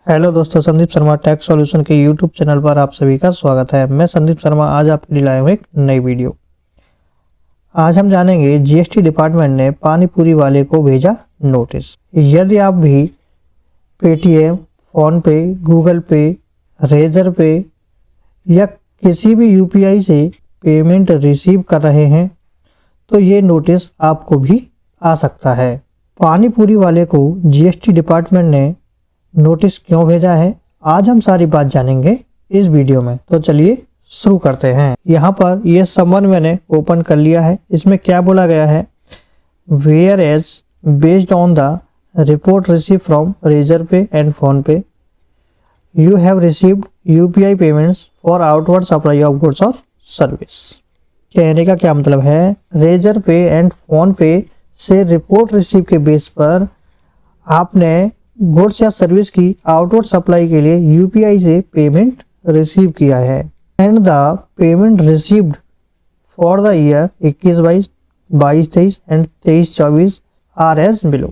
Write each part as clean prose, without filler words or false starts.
Hello दोस्तों, Sandeep Sharma tax solution के YouTube channel पर आप सभी का स्वागत है। मैं संदीप शर्मा आज आपके लिए लाया हूँ एक नई वीडियो। आज हम जानेंगे जीएसटी डिपार्टमेंट ने पानी पूरी वाले को भेजा नोटिस। यदि आप भी पेटीएम, फोन पे, गूगल पे, रेजर पे या किसी भी यूपीआई से पेमेंट रिसीव कर रहे हैं तो ये नोटिस आपको भी आ सकता है। पानी पूरी वाले को जीएसटी डिपार्टमेंट ने नोटिस क्यों भेजा है, आज हम सारी बात जानेंगे इस वीडियो में। तो चलिए शुरू करते हैं। यहाँ पर ये समवन मैंने ओपन कर लिया है। इसमें क्या बोला गया है, whereas based on the report receive from Razorpay and PhonePe you have received UPI payments for outward supply of goods और सर्विस। कहने का क्या मतलब है, रेजर पे एंड फोन पे से रिपोर्ट रिसीव के बेस पर आपने गुड्स या सर्विस की आउटवर्ड सप्लाई के लिए यूपीआई से पेमेंट रिसीव किया है and the payment received for the year 21-22, 22-23 and 23-24 are as below.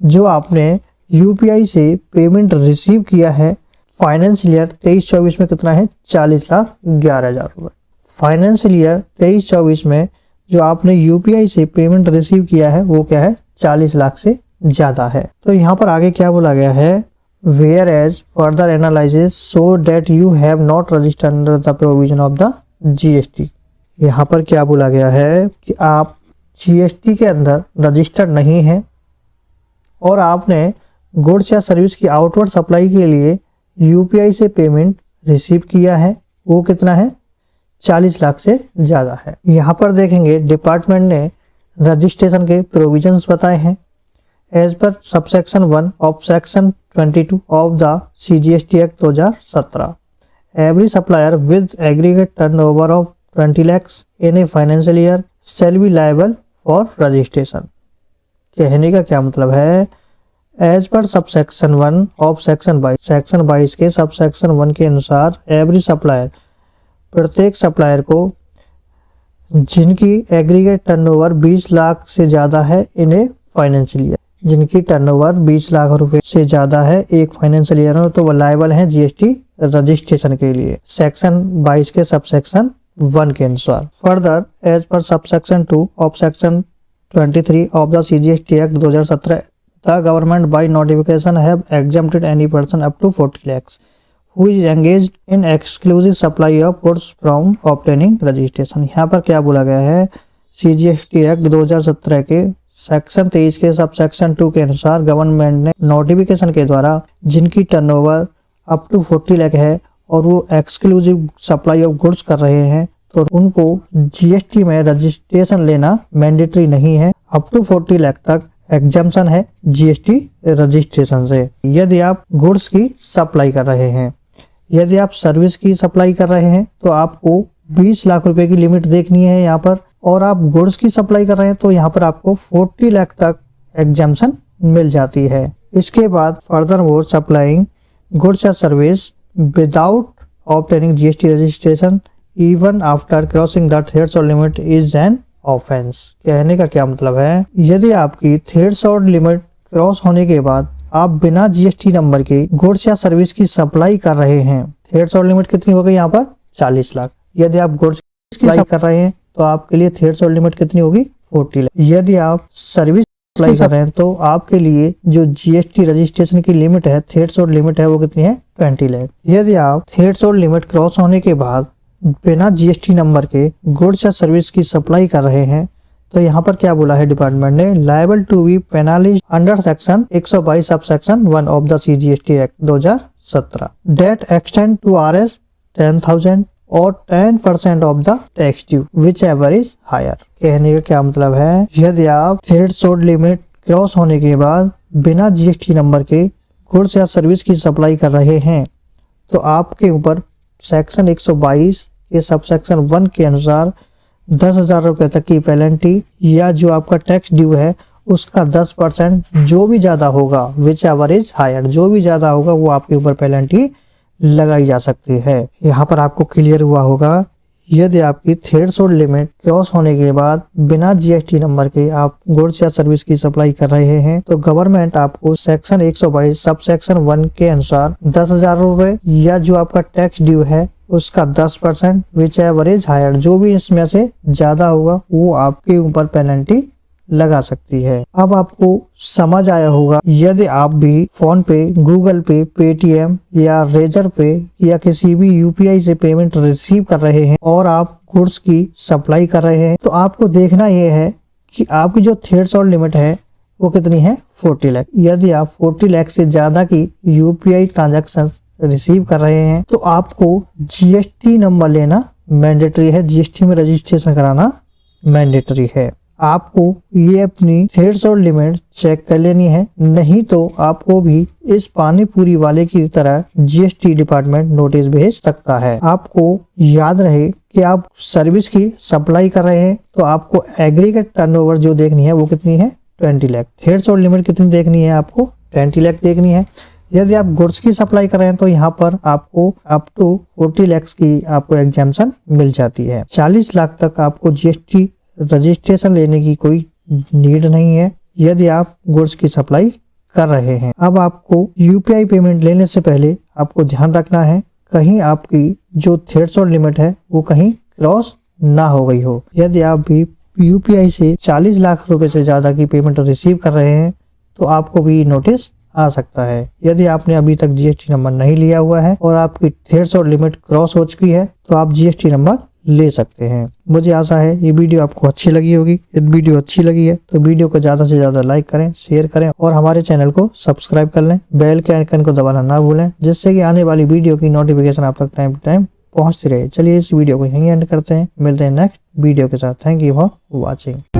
जो आपने यूपीआई से पेमेंट रिसीव किया है फाइनेंशियल ईयर 23-24 में कितना है, 40,11,000 रुपये। फाइनेंशियल ईयर 23-24 में जो आपने यूपीआई से पेमेंट रिसीव किया है वो क्या है, 40 लाख से ज्यादा है। तो यहाँ पर आगे क्या बोला गया है, whereas further analysis so that you have not registered under the provision of the GST. यहाँ पर क्या बोला गया है कि आप जीएसटी के अंदर रजिस्टर्ड नहीं है और आपने गुड्स या सर्विस की आउटवर्ड सप्लाई के लिए यूपीआई से पेमेंट रिसीव किया है, वो कितना है, 40 लाख से ज्यादा है। यहाँ पर देखेंगे डिपार्टमेंट ने रजिस्ट्रेशन के प्रोविजंस बताए हैं। As per subsection 1 of section 22 of the CGST Act 2017, every supplier with aggregate turnover of 20 lakhs in a financial year shall be liable for registration। कहने का क्या मतलब है, As per subsection 1 of section 22, section 22 के subsection 1 के अनुसार every supplier, प्रत्येक supplier को जिनकी एग्रीगेट टर्नओवर 20 लाख से ज्यादा है इन ए फाइनेंशियल ईयर, जिनकी टर्नओवर 20 लाख रुपए से ज्यादा है एक फाइनेंशियल ईयर में, तो वो लायबल है जीएसटी रजिस्ट्रेशन के लिए सेक्शन 22 के सबसेक्शन 1 के अनुसार। Further as per subsection 2 of section 23 of the CGST act 2017, the government by notification have exempted any person up to 40 lakhs who is engaged in exclusive supply of goods from obtaining registration। यहाँ पर क्या बोला गया है, CGST act 2017 के section 23 के sub section 2 के अनुसार गवर्नमेंट ने नोटिफिकेशन के द्वारा जिनकी टर्नओवर अप टू 40 लाख है और वो एक्सक्लूसिव सप्लाई ऑफ गुड्स कर रहे हैं तो उनको जीएसटी में रजिस्ट्रेशन लेना मैंडेटरी नहीं है। अप टू 40 लाख तक एग्जम्पशन है जीएसटी रजिस्ट्रेशन से यदि आप गुड्स की सप्लाई कर रहे हैं। यदि आप सर्विस की सप्लाई कर रहे हैं तो आपको 20 लाख रुपए की लिमिट देखनी है यहाँ पर, और आप गुड्स की सप्लाई कर रहे हैं तो यहाँ पर आपको 40 लाख तक एग्जम्पशन मिल जाती है। इसके बाद फर्दर मोर सप्लाइंग गुड्स या service without obtaining GST registration even after crossing the threshold limit is an offence. कहने का क्या मतलब है, यदि आपकी थ्रेशोल्ड लिमिट क्रॉस होने के बाद आप बिना जीएसटी नंबर के गुड्स या सर्विस की सप्लाई कर रहे हैं, थ्रेशोल्ड लिमिट कितनी हो गई यहाँ पर, 40 लाख। यदि आप गुड्स की सप्लाई कर रहे हैं तो आपके लिए थ्रेशोल्ड लिमिट कितनी होगी, 40 लाख। यदि आप सर्विस अप्लाई कर रहे हैं तो आपके लिए जो जीएसटी रजिस्ट्रेशन की लिमिट है, थ्रेशोल्ड लिमिट है, वो कितनी है, 20 लाख। यदि आप थ्रेशोल्ड लिमिट क्रॉस होने के बाद बिना जीएसटी नंबर के गुड्स या सर्विस की सप्लाई कर रहे हैं तो यहाँ पर क्या बोला है डिपार्टमेंट ने, liable to be penalties under section 122 sub section 1 of the CGST act 2017 that extend to RS 10,000 और 10% of the tax due whichever is higher. कहने का क्या मतलब है, यदि आप थ्रेशोल्ड लिमिट क्रॉस होने के बाद बिना जीएसटी नंबर के गुड्स या सर्विस की सप्लाई कर रहे हैं तो आपके ऊपर सेक्शन 122 के सबसेक्शन 1 के अनुसार 10,000 रुपए तक की पेनल्टी या जो आपका टैक्स ड्यू है उसका 10% जो भी ज्यादा होगा, विच एवर इज हायर, जो भी ज्यादा होगा वो आपके ऊपर पेनल्टी लगाई जा सकती है। यहाँ पर आपको क्लियर हुआ होगा, यदि आपकी थ्रेशोल्ड लिमिट क्रॉस होने के बाद बिना जीएसटी नंबर के आप गुड्स या सर्विस की सप्लाई कर रहे हैं तो गवर्नमेंट आपको सेक्शन 122 सब सेक्शन 1 के अनुसार 10,000 रुपए या जो आपका टैक्स ड्यू है उसका 10% विच एवरेज हायर, जो भी इसमें से ज्यादा होगा वो आपके ऊपर पेनल्टी लगा सकती है। अब आपको समझ आया होगा, यदि आप भी फोन पे, गूगल पे, पेटीएम या रेजर पे या किसी भी यूपीआई से पेमेंट रिसीव कर रहे हैं और आप गुड्स की सप्लाई कर रहे हैं तो आपको देखना यह है कि आपकी जो थ्रेशोल्ड लिमिट है वो कितनी है, 40 लाख। यदि आप 40 लाख से ज्यादा की यूपीआई ट्रांजैक्शन रिसीव कर रहे हैं तो आपको जीएसटी नंबर लेना मैंडेटरी है, जीएसटी में रजिस्ट्रेशन कराना मैंडेटरी है। आपको ये अपनी थ्रेशोल्ड लिमिट चेक कर लेनी है, नहीं तो आपको भी इस पानी पूरी वाले की तरह जीएसटी डिपार्टमेंट नोटिस भेज सकता है। आपको याद रहे कि आप सर्विस की सप्लाई कर रहे हैं तो आपको एग्रीगेट टर्नओवर जो देखनी है वो कितनी है, 20 लाख। थ्रेशोल्ड लिमिट कितनी देखनी है, आपको 20 लाख देखनी है। यदि आप गुड्स की सप्लाई कर रहे हैं तो यहाँ पर आपको अप टू 40 लाख की आपको एग्जाम्पशन मिल जाती है। 40 लाख तक आपको जीएसटी रजिस्ट्रेशन लेने की कोई नीड नहीं है यदि आप गुड्स की सप्लाई कर रहे हैं। अब आपको यूपीआई पेमेंट लेने से पहले आपको ध्यान रखना है कहीं आपकी जो थ्रेशोल्ड लिमिट है वो कहीं क्रॉस ना हो गई हो। यदि आप भी यूपीआई से 40 लाख रुपए से ज्यादा की पेमेंट रिसीव कर रहे हैं तो आपको भी नोटिस आ सकता है। यदि आपने अभी तक जीएसटी नंबर नहीं लिया हुआ है और आपकी थ्रेशोल्ड लिमिट क्रॉस हो चुकी है तो आप जीएसटी नंबर ले सकते हैं। मुझे आशा है ये वीडियो आपको अच्छी लगी होगी। यदि वीडियो अच्छी लगी है तो वीडियो को ज्यादा से ज्यादा लाइक करें, शेयर करें और हमारे चैनल को सब्सक्राइब कर लें। बेल के आइकन को दबाना ना भूलें जिससे कि आने वाली वीडियो की नोटिफिकेशन आप तक टाइम टू टाइम पहुंचती रहे। चलिए इस वीडियो को यहीं एंड करते हैं, मिलते हैं नेक्स्ट वीडियो के साथ। Thank you for watching.